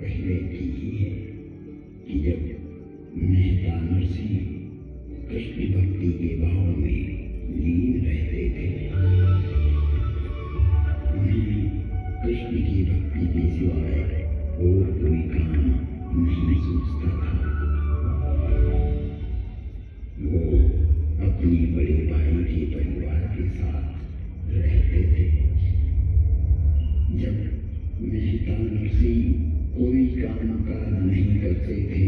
पहले की ही है कि जब मेहता नरसिंह कृष्ण भक्ति के भाव में लीन रहते थे, उन्हें कृष्ण की भक्ति के सिवाय और कोई काम नहीं सूझता था। वो अपने बड़े भाई के परिवार के साथ रहते थे। जब मेहता नरसिंह कोई काम काज नहीं करते थे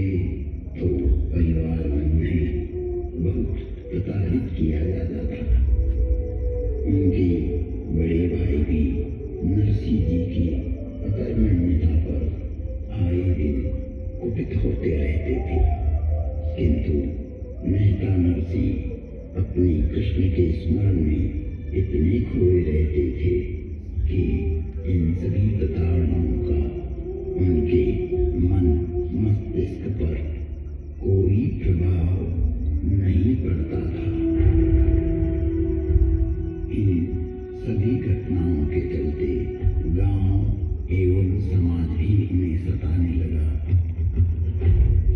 तो परिवार में उन्हें बहुत प्रताड़ित किया जाता था। उनके बड़े भाई भी नरसिंह जी की अकर्मण्यता पर आए दिन कुपित होते रहते थे, किंतु मेहता नरसिंह अपने कृष्ण के स्मरण में इतने खोए रहते थे कि इन सभी प्रताड़नाओं का उनके मन मस्तिष्क पर कोई प्रभाव नहीं पड़ता था। इन सभी घटनाओं के चलते गांव एवं समाज भी उन्हें सताने लगा।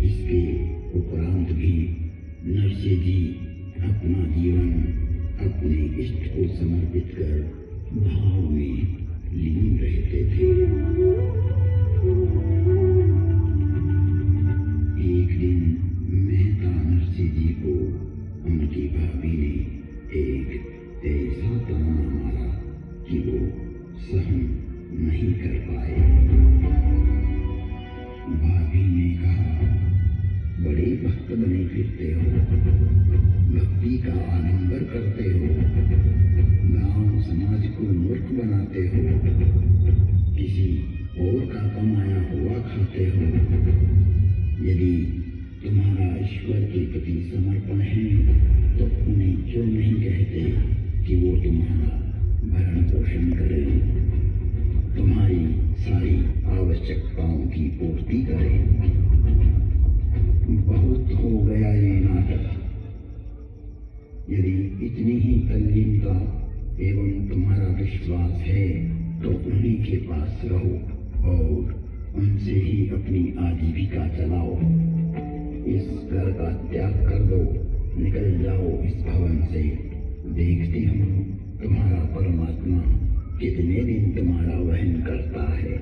इसके उपरांत भी नरसिंह जी अपना जीवन अपने इष्ट को समर्पित कर भाव में लीन रहते थे। एक दिन मेहता नरसिंह जी को उनकी भाभी ने एक ऐसा ताना मारा कि वो सहन नहीं कर पाए। भाभी ने कहा, बड़े भक्त बने फिरते हो, भक्ति का आडंबर करते हो, गांव समाज को मूर्ख बनाते हो, किसी और का कमाया हुआ खाते हो। यदि तुम्हारा ईश्वर के प्रति समर्पण है तो उन्हें क्यों नहीं कहते कि वो तुम्हारा भरण पोषण करें, तुम्हारी सारी आवश्यकताओं की पूर्ति करें। बहुत हो गया ये नाटक। यदि इतनी ही तल्लीनता एवं तुम्हारा विश्वास है तो उन्हीं के पास रहो और उनसे ही अपनी आजीविका चलाओ। इस घर का त्याग कर दो, निकल जाओ इस भवन से। देखते हम तुम्हारा परमात्मा कितने दिन तुम्हारा वहन करता है।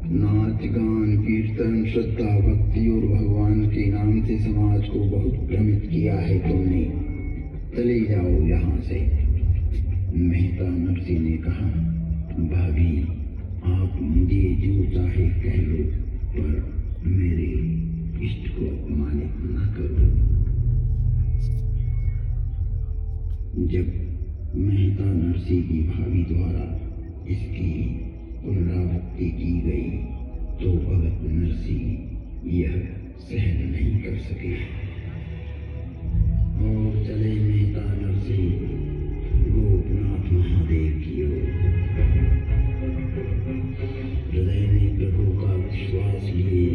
नाच गान कीर्तन श्रद्धा भक्ति और भगवान के नाम से समाज को बहुत भ्रमित किया है तुमने, चले जाओ यहाँ से। मेहता नरसिंह ने कहा, भाभी आप मुझे जो चाहे कह लो, पर मेरे इष्ट को अपमानित न करो। जब मेहता नरसिंह की भाभी द्वारा इसकी पुनरावृत्ति की गई तो भगत नरसिंह यह सहन नहीं कर सके और चले मेहता नरसिंह गोपनाथ महादेव की ओर। हृदय में प्रभु का विश्वास लिए,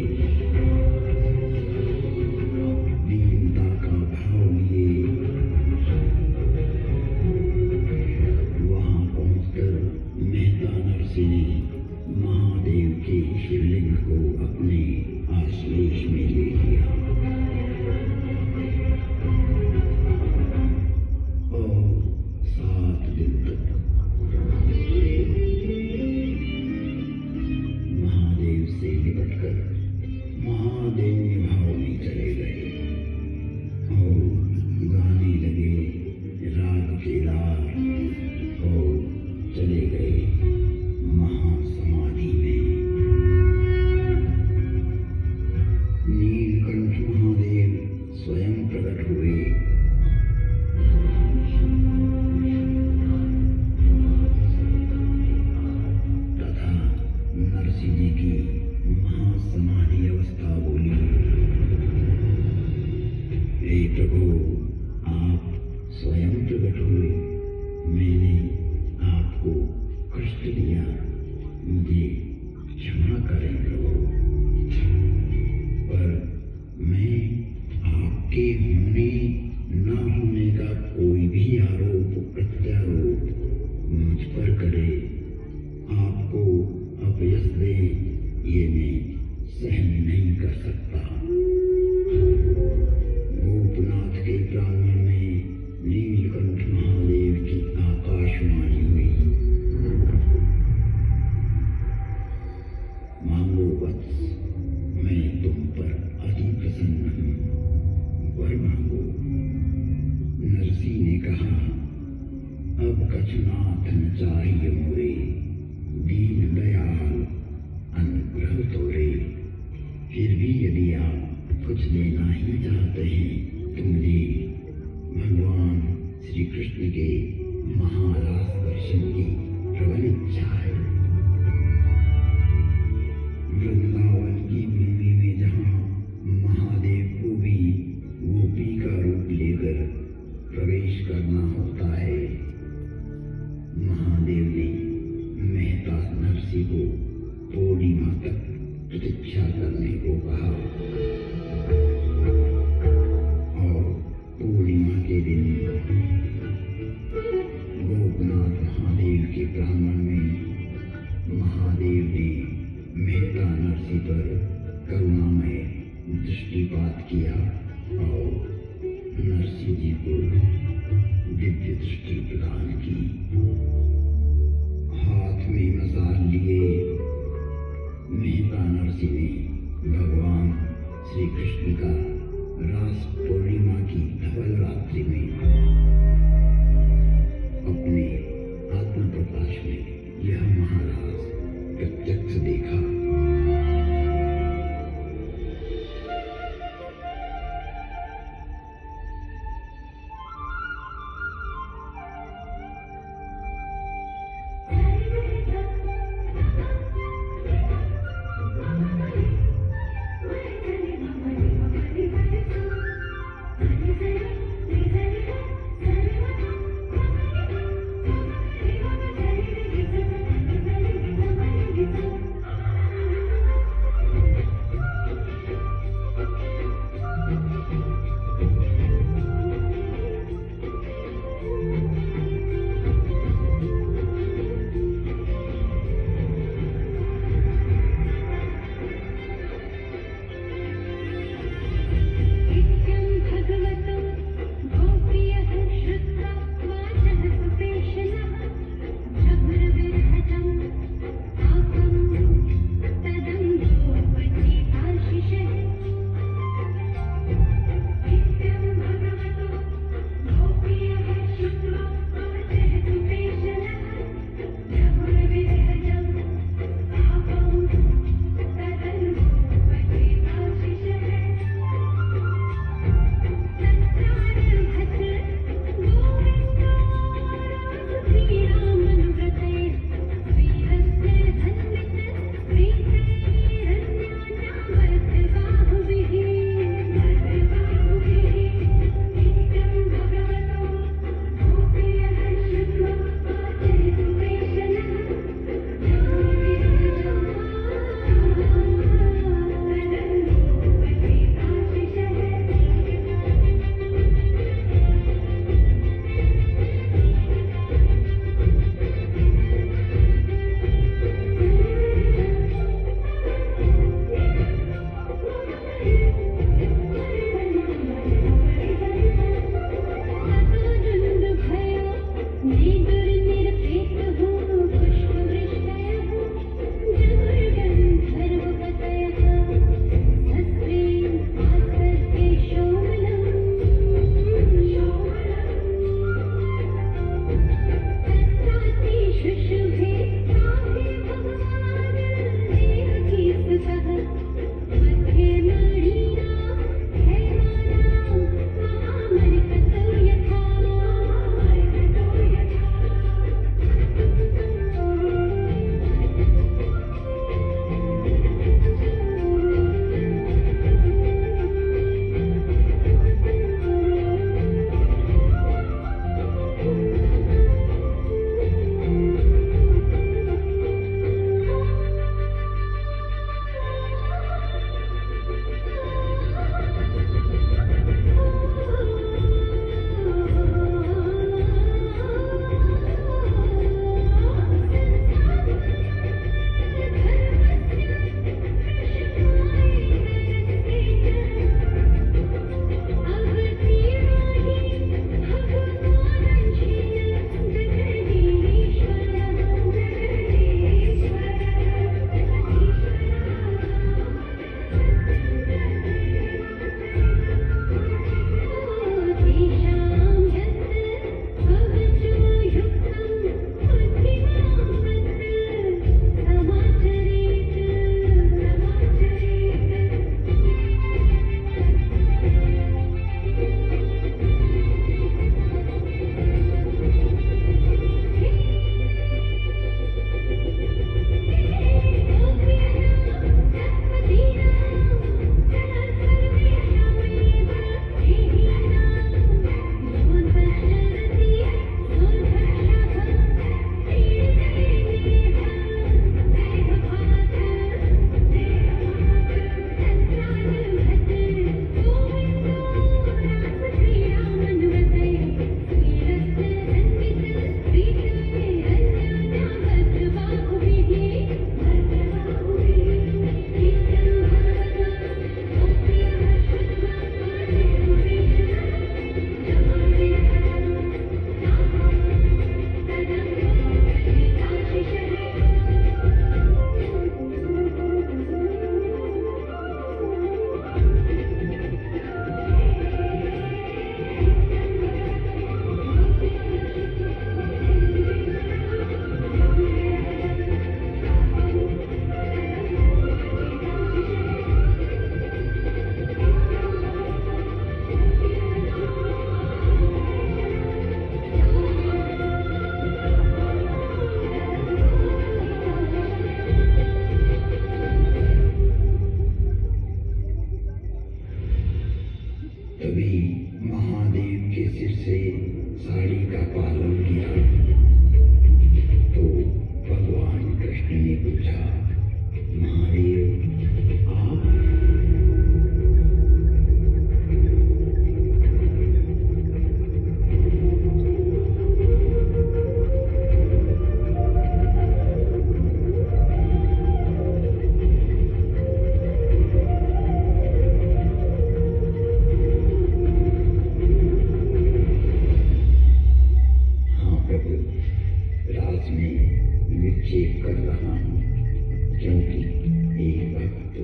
दीनता का भाव लिए वहां पहुंचकर मेहता नरसिंह ने महादेव के शिवलिंग को अपने आश्लेष में ले लिया। चाहिए मोरे दीन दयाल अनुग्रह तोरे। फिर भी यदि आप कुछ देना ही चाहते हैं तो मुझे भगवान श्री कृष्ण के महारास दर्शन की प्रबल इच्छा है। वृंदावन की भूमि में जहाँ महादेव को भी गोपी का रूप लेकर प्रवेश करना होता है, महादेव ने मेहता नरसी को पूर्णिमा तक प्रतीक्षा करने को कहा और पूर्णिमा के दिन गोपनाथ महादेव के प्रांगण में महादेव ने मेहता नरसी पर करुणामय दृष्टिपात किया और नरसी जी को दिव्य दृष्टि प्रदान की। हाथ में मसाल लिए मेहता नरसी ने भगवान श्री कृष्ण का रास पूर्णिमा की धवल रात्रि में अपने आत्म प्रकाश में यह महाराज प्रत्यक्ष देखा। तभी महादेव के सिर से साड़ी का पालन गिरा तो भगवान कृष्ण ने पूछा, महादेव आप? रास में विक्षेप कर रहा हूँ, क्योंकि एक वक्त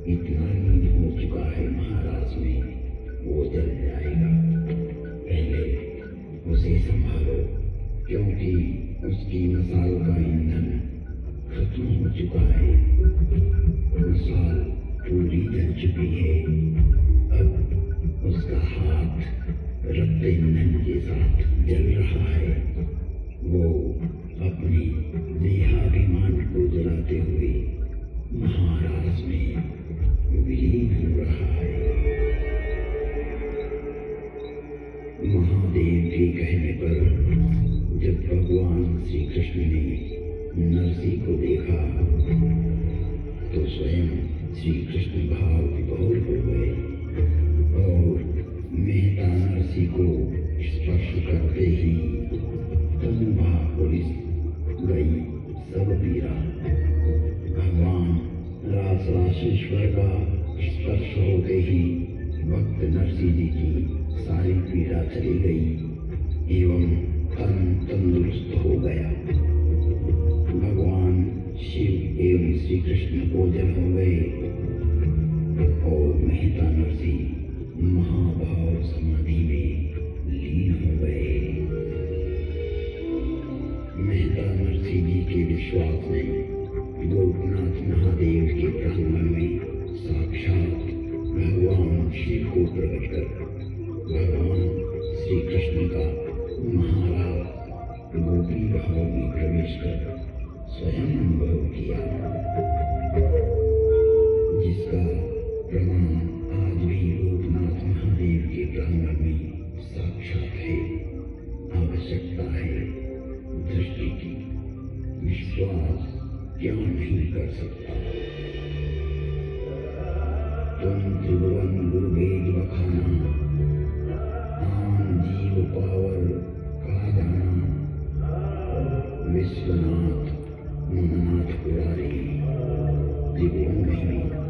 इतना लीन हो चुका है महाराज में, वो जल जाएगा। पहले उसे संभालो, क्योंकि उसकी मसाल का ईंधन खत्म हो चुका है। मसाल पूरी जल चुकी है। अब उसका हाथ रक्त ईंधन के साथ जल रहा है। वो अपने देहाभिमान को जलाते हुए महाराज में विलीन हो रहा है। महादेव के कहने पर जब भगवान श्री कृष्ण ने नरसी को देखा तो स्वयं श्री कृष्ण भाव विभोर हो गए और मेहता नरसी को स्पर्श करते ही तनुभा पुलिस गई सब पीरा। भगवान रासरासेश्वर का स्पर्श होते ही भक्त नरसिंह जी की सारी पीड़ा चली गई एवं तन तंदुरुस्त हो गया। भगवान शिव एवं श्री कृष्ण ओझल हो गए और मेहता नरसिंह महाभाव समाधि में लीन हो गए। मेहता नरसिंह जी के विश्वास ने गोपनाथ महादेव के प्रांगण में साक्षात भगवान शिव को प्रकट कर भगवान श्री कृष्ण का महाराज गोपी भाव में प्रवेश कर स्वयं अनुभव किया, जिसका प्रमाण आज भी गोपनाथ महादेव के प्रांगण में साक्षात है। आवश्यकता है दृष्टि की, विश्वास क्या नहीं कर सकता। तुम त्रिभुवन गुरुवेद बखाना, आन जीव पावर का जाना, विश्वनाथ ममनाथ पुरारी त्रिभुवन महिमा।